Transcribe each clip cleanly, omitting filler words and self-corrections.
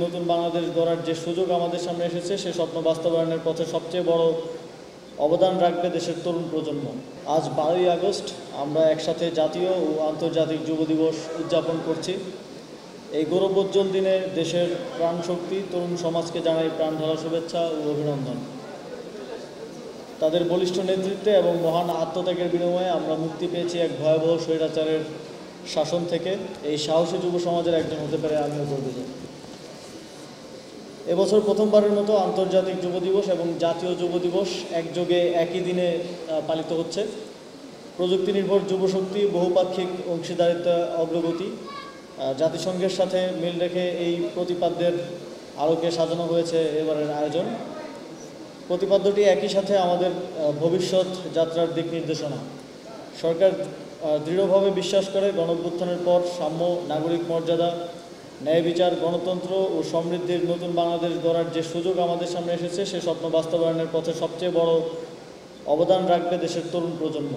নতুন বাংলাদেশ গড়ার যে সুযোগ আমাদের সামনে এসেছে, সে স্বপ্ন বাস্তবায়নের পথে সবচেয়ে বড় অবদান রাখবে দেশের তরুণ প্রজন্ম। আজ 12ই আগস্ট আমরা একসাথে জাতীয় ও আন্তর্জাতিক যুব দিবস উদযাপন করছি। এই গৌরবোজ্জ্বল দিনে দেশের প্রাণশক্তি তরুণ সমাজকে জানাই প্রাণঢালা শুভেচ্ছা ও অভিনন্দন। তাদের বলিষ্ঠ নেতৃত্বে এবং মহান আত্মত্যাগের বিনিময়ে আমরা মুক্তি পেয়েছি এক ভয়াবহ স্বৈরাচারের শাসন থেকে। এই সাহসী যুব সমাজের একজন হতে পারে আমিও গর্বিত। এবছর প্রথমবারের মতো আন্তর্জাতিক যুব দিবস এবং জাতীয় যুব দিবস একযোগে একই দিনে পালিত হচ্ছে। প্রযুক্তি নির্ভর যুবশক্তি, বহুপাক্ষিক অংশীদারিত্ব, অগ্রগতি, জাতিসংঘের সাথে মিল রেখে এই প্রতিপাদ্যের আলোকে সাজানো হয়েছে এবারের আয়োজন। প্রতিপাদ্যটি একই সাথে আমাদের ভবিষ্যৎ যাত্রার দিক নির্দেশনা। সরকার দৃঢ়ভাবে বিশ্বাস করে গণঅভ্যুত্থানের পর সাম্য, নাগরিক মর্যাদা, ন্যায় বিচার, গণতন্ত্র ও সমৃদ্ধির নতুন বাংলাদেশ গড়ার যে সুযোগ আমাদের সামনে এসেছে, সে স্বপ্ন বাস্তবায়নের পথে সবচেয়ে বড় অবদান রাখবে দেশের তরুণ প্রজন্ম।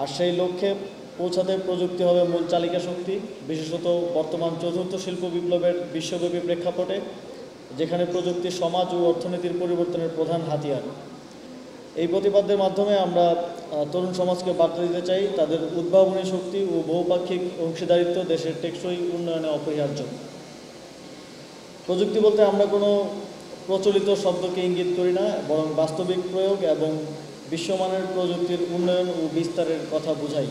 আর সেই লক্ষ্যে পৌঁছাতে প্রযুক্তি হবে মূল চালিকা শক্তি, বিশেষত বর্তমান চতুর্থ শিল্প বিপ্লবের বিশ্বব্যাপী প্রেক্ষাপটে, যেখানে প্রযুক্তি সমাজ ও অর্থনীতির পরিবর্তনের প্রধান হাতিয়ার। এই প্রতিপাদ্যের মাধ্যমে আমরা তরুণ সমাজকে বার্তা দিতে চাই, তাদের উদ্ভাবনী শক্তি ও বহুপাক্ষিক অংশীদারিত্ব দেশের টেকসই উন্নয়নে অপরিহার্য। প্রযুক্তি বলতে আমরা কোনো প্রচলিত শব্দকে ইঙ্গিত করি না, বরং বাস্তবিক প্রয়োগ এবং বিশ্বমানের প্রযুক্তির উন্নয়ন ও বিস্তারের কথা বোঝাই।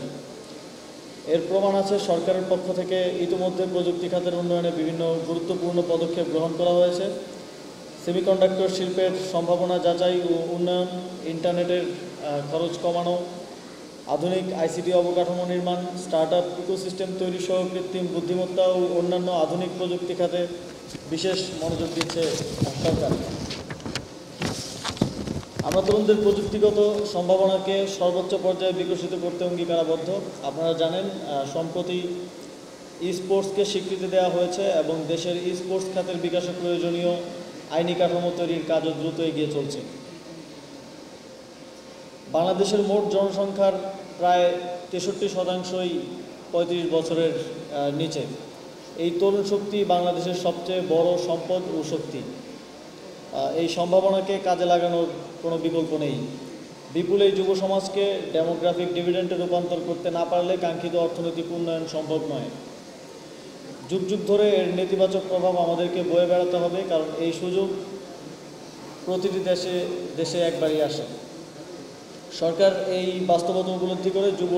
এর প্রমাণ আছে সরকারের পক্ষ থেকে ইতিমধ্যে প্রযুক্তি খাতের উন্নয়নে বিভিন্ন গুরুত্বপূর্ণ পদক্ষেপ গ্রহণ করা হয়েছে। সেমিকন্ডাক্টর শিল্পের সম্ভাবনা যাচাই ও উন্নয়ন, ইন্টারনেটের খরচ কমানো, আধুনিক আইসিটি অবকাঠামো নির্মাণ, স্টার্টআপ ইকোসিস্টেম তৈরি সহ কৃত্রিম বুদ্ধিমত্তা ও অন্যান্য আধুনিক প্রযুক্তি খাতে বিশেষ মনোযোগ দিচ্ছে সরকার। আমরা তরুণদের প্রযুক্তিগত সম্ভাবনাকে সর্বোচ্চ পর্যায়ে বিকশিত করতে অঙ্গীকারাবদ্ধ। আপনারা জানেন, সম্প্রতি স্পোর্টসকে স্বীকৃতি দেওয়া হয়েছে এবং দেশের স্পোর্টস খাতের বিকাশে প্রয়োজনীয় আইনি কাঠামো তৈরির কাজও দ্রুত এগিয়ে চলছে। বাংলাদেশের মোট জনসংখ্যার প্রায় 63% 35 বছরের নিচে। এই তরুণ শক্তি বাংলাদেশের সবচেয়ে বড় সম্পদ ও শক্তি। এই সম্ভাবনাকে কাজে লাগানোর কোনো বিকল্প নেই। বিপুল এই যুব সমাজকে ডেমোগ্রাফিক ডিভিডেন্ডে রূপান্তর করতে না পারলে কাঙ্ক্ষিত অর্থনৈতিক উন্নয়ন সম্ভব নয়। যুগ যুগ ধরে এর নেতিবাচক প্রভাব আমাদেরকে বয়ে বেড়াতে হবে, কারণ এই সুযোগ প্রতিটি দেশে একবারই আসে। সরকার এই বাস্তবতা উপলব্ধি করে যুব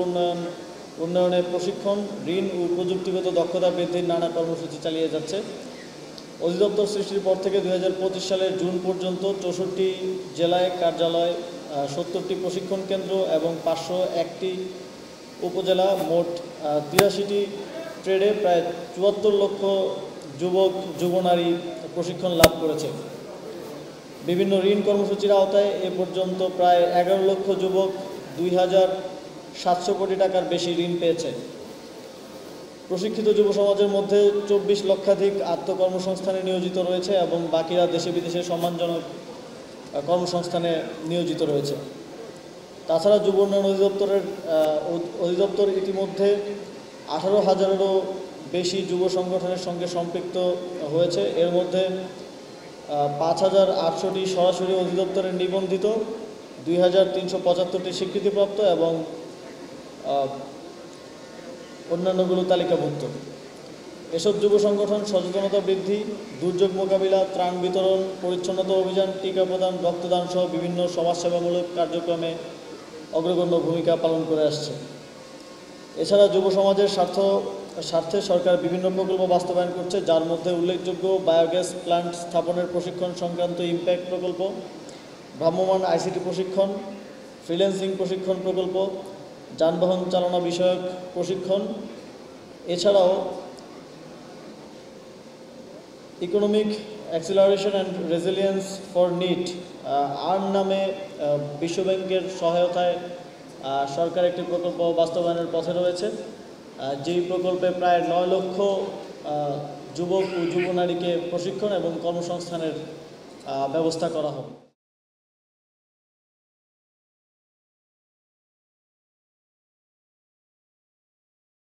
উন্নয়নে প্রশিক্ষণ, ঋণ ও প্রযুক্তিগত দক্ষতা বৃদ্ধির নানা কর্মসূচি চালিয়ে যাচ্ছে। অধিদপ্তর সৃষ্টির পর থেকে 2025 সালের জুন পর্যন্ত 64টি জেলায় কার্যালয়, 70টি প্রশিক্ষণ কেন্দ্র এবং 501টি উপজেলা, মোট 83টি ট্রেডে প্রায় 74 লক্ষ যুবক যুবনারী প্রশিক্ষণ লাভ করেছে। বিভিন্ন ঋণ কর্মসূচির আওতায় এ পর্যন্ত প্রায় 11 লক্ষ যুবক 2700 কোটি টাকার বেশি ঋণ পেয়েছে। প্রশিক্ষিত যুব সমাজের মধ্যে 24 লক্ষাধিক আত্মকর্মসংস্থানে নিয়োজিত রয়েছে এবং বাকিরা দেশে বিদেশে সম্মানজনক কর্মসংস্থানে নিয়োজিত রয়েছে। তাছাড়া যুব উন্নয়ন অধিদপ্তর ইতিমধ্যে 18,000-এরও বেশি যুব সংগঠনের সঙ্গে সম্পৃক্ত হয়েছে। এর মধ্যে 5,800টি সরাসরি অধিদপ্তরের নিবন্ধিত, 2,375টি স্বীকৃতিপ্রাপ্ত এবং অন্যান্যগুলো তালিকাভুক্ত। এসব যুব সংগঠন সচেতনতা বৃদ্ধি, দুর্যোগ মোকাবিলা, ত্রাণ বিতরণ, পরিচ্ছন্নতা অভিযান, টিকা প্রদান, রক্তদান সহ বিভিন্ন সমাজসেবামূলক কার্যক্রমে অগ্রগণ্য ভূমিকা পালন করে আসছে। এছাড়া যুব সমাজের স্বার্থে সরকার বিভিন্ন প্রকল্প বাস্তবায়ন করছে, যার মধ্যে উল্লেখযোগ্য বায়োগ্যাস প্ল্যান্ট স্থাপনের প্রশিক্ষণ সংক্রান্ত ইম্প্যাক্ট প্রকল্প, ভ্রাম্যমাণ আইসিটি প্রশিক্ষণ, ফ্রিল্যান্সিং প্রশিক্ষণ প্রকল্প, যানবাহন চালনা বিষয়ক প্রশিক্ষণ। এছাড়াও economic acceleration and resilience for need earn নামে বিশ্বব্যাংকের সহায়তায় সরকার একটি প্রকল্প বাস্তবায়নের পথে রয়েছে, যেই প্রকল্পে প্রায় 9 লক্ষ যুবক ও যুবনারীকে প্রশিক্ষণ এবং কর্মসংস্থানের ব্যবস্থা করা হবে।